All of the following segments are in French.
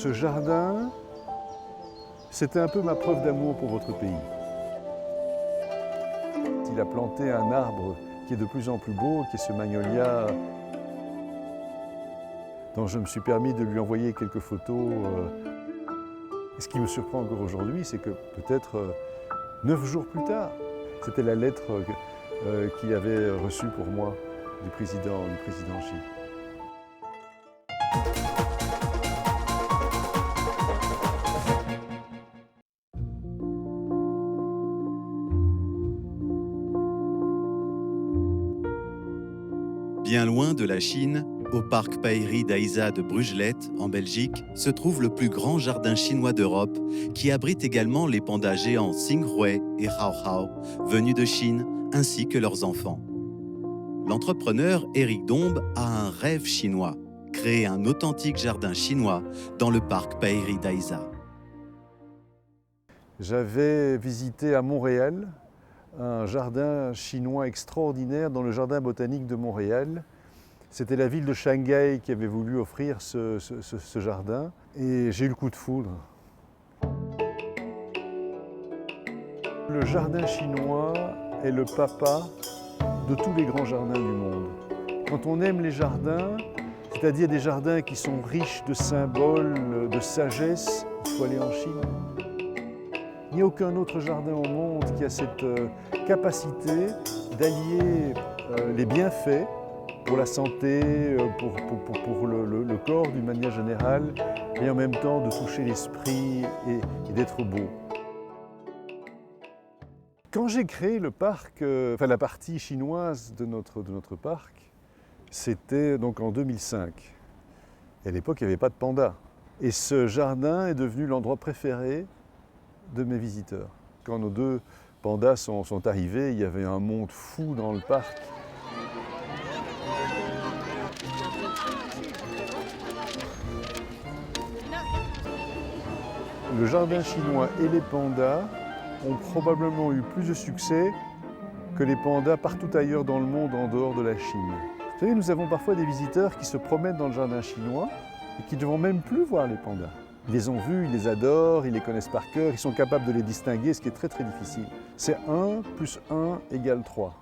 Ce jardin, c'était un peu ma preuve d'amour pour votre pays. Il a planté un arbre qui est de plus en plus beau, qui est ce magnolia, dont je me suis permis de lui envoyer quelques photos. Et ce qui me surprend encore aujourd'hui, c'est que peut-être 9 jours plus tard, c'était la lettre qu'il avait reçue pour moi du président Xi. Bien loin de la Chine, au parc Pairi d'Aïsa de Brugelette, en Belgique, se trouve le plus grand jardin chinois d'Europe, qui abrite également les pandas géants Xinghui et Hao Hao, venus de Chine, ainsi que leurs enfants. L'entrepreneur Éric Dombe a un rêve chinois, créer un authentique jardin chinois dans le parc Pairi d'Aïsa. J'avais visité à Montréal un jardin chinois extraordinaire dans le jardin botanique de Montréal. C'était la ville de Shanghai qui avait voulu offrir ce jardin et j'ai eu le coup de foudre. Le jardin chinois est le papa de tous les grands jardins du monde. Quand on aime les jardins, c'est-à-dire des jardins qui sont riches de symboles, de sagesse, il faut aller en Chine. Il n'y a aucun autre jardin au monde qui a cette capacité d'allier les bienfaits pour la santé, pour le corps d'une manière générale, et en même temps de toucher l'esprit et d'être beau. Quand j'ai créé le parc, la partie chinoise de notre parc, c'était donc en 2005. Et à l'époque, il n'y avait pas de panda. Et ce jardin est devenu l'endroit préféré de mes visiteurs. Quand nos 2 pandas sont arrivés, il y avait un monde fou dans le parc. Le jardin chinois et les pandas ont probablement eu plus de succès que les pandas partout ailleurs dans le monde en dehors de la Chine. Vous savez, nous avons parfois des visiteurs qui se promènent dans le jardin chinois et qui ne vont même plus voir les pandas. Ils les ont vus, ils les adorent, ils les connaissent par cœur, ils sont capables de les distinguer, ce qui est très très difficile. C'est 1 + 1 = 3.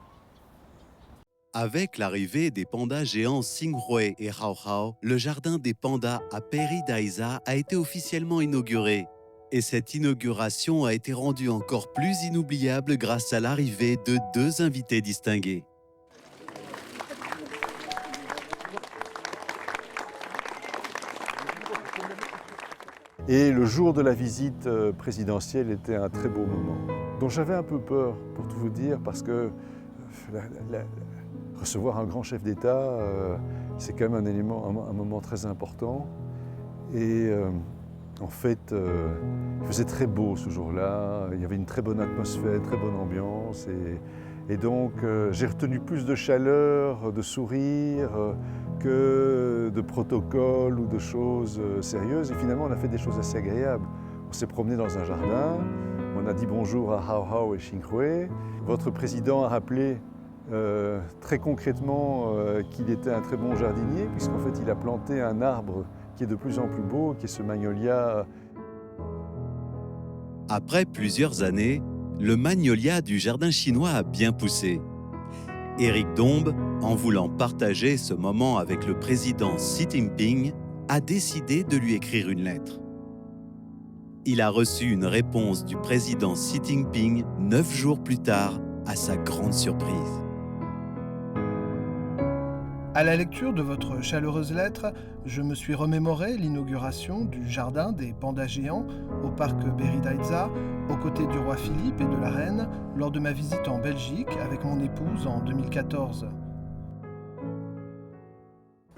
Avec l'arrivée des pandas géants Xinghui et Hao Hao, le jardin des pandas à Pairi d'Aïsa a été officiellement inauguré. Et cette inauguration a été rendue encore plus inoubliable grâce à l'arrivée de 2 invités distingués. Et le jour de la visite présidentielle était un très beau moment, dont j'avais un peu peur, pour tout vous dire, parce que recevoir un grand chef d'État, c'est quand même un moment très important. Et en fait, il faisait très beau ce jour-là, il y avait une très bonne atmosphère, très bonne ambiance. Et donc, j'ai retenu plus de chaleur, de sourire, que de protocole ou de choses sérieuses. Et finalement, on a fait des choses assez agréables. On s'est promené dans un jardin, on a dit bonjour à Hao Hao et Xinghui. Votre président a rappelé très concrètement qu'il était un très bon jardinier, puisqu'en fait, il a planté un arbre qui est de plus en plus beau, qui est ce magnolia. Après plusieurs années, le magnolia du jardin chinois a bien poussé. Éric Dombe, en voulant partager ce moment avec le président Xi Jinping, a décidé de lui écrire une lettre. Il a reçu une réponse du président Xi Jinping 9 jours plus tard, à sa grande surprise. À la lecture de votre chaleureuse lettre, je me suis remémoré l'inauguration du jardin des pandas géants au parc Pairi d'Aïsa, aux côtés du roi Philippe et de la reine, lors de ma visite en Belgique avec mon épouse en 2014.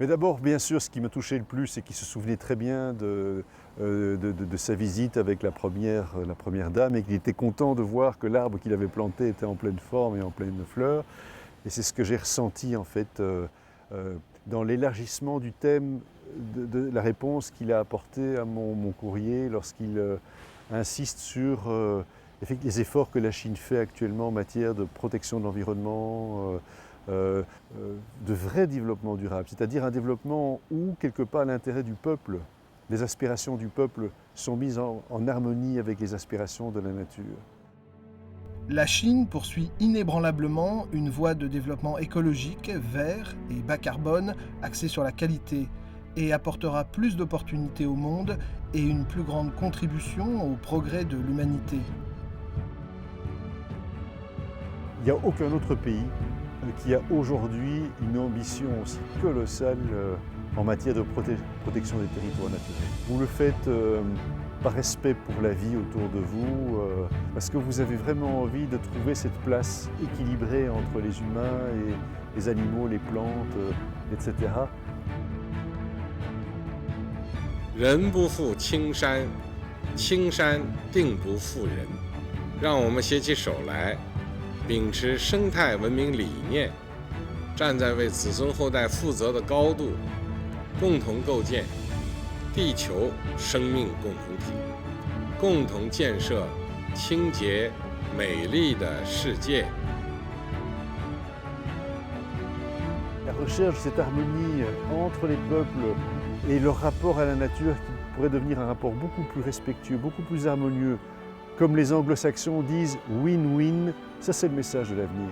Mais d'abord, bien sûr, ce qui me touchait le plus, c'est qu'il se souvenait très bien de sa visite avec la première dame et qu'il était content de voir que l'arbre qu'il avait planté était en pleine forme et en pleine fleur. Et c'est ce que j'ai ressenti en fait dans l'élargissement du thème de la réponse qu'il a apportée à mon courrier lorsqu'il insiste sur les efforts que la Chine fait actuellement en matière de protection de l'environnement, de vrai développement durable, c'est-à-dire un développement où, quelque part, l'intérêt du peuple les aspirations du peuple sont mises en harmonie avec les aspirations de la nature. La Chine poursuit inébranlablement une voie de développement écologique, vert et bas carbone, axée sur la qualité, et apportera plus d'opportunités au monde et une plus grande contribution au progrès de l'humanité. Il n'y a aucun autre pays qui a aujourd'hui une ambition aussi colossale en matière de protection des territoires naturels. Vous le faites par respect pour la vie autour de vous, parce que vous avez vraiment envie de trouver cette place équilibrée entre les humains et les animaux, les plantes, etc. 人不负青山，青山定不负人。让我们携起手来，秉持生态文明理念，站在为子孙后代负责的高度，共同构建地球生命共同体，共同建设清洁美丽的世界。 La recherche, cette harmonie entre les peuples et leur rapport à la nature qui pourrait devenir un rapport beaucoup plus respectueux, beaucoup plus harmonieux. Comme les anglo-saxons disent win-win, ça c'est le message de l'avenir.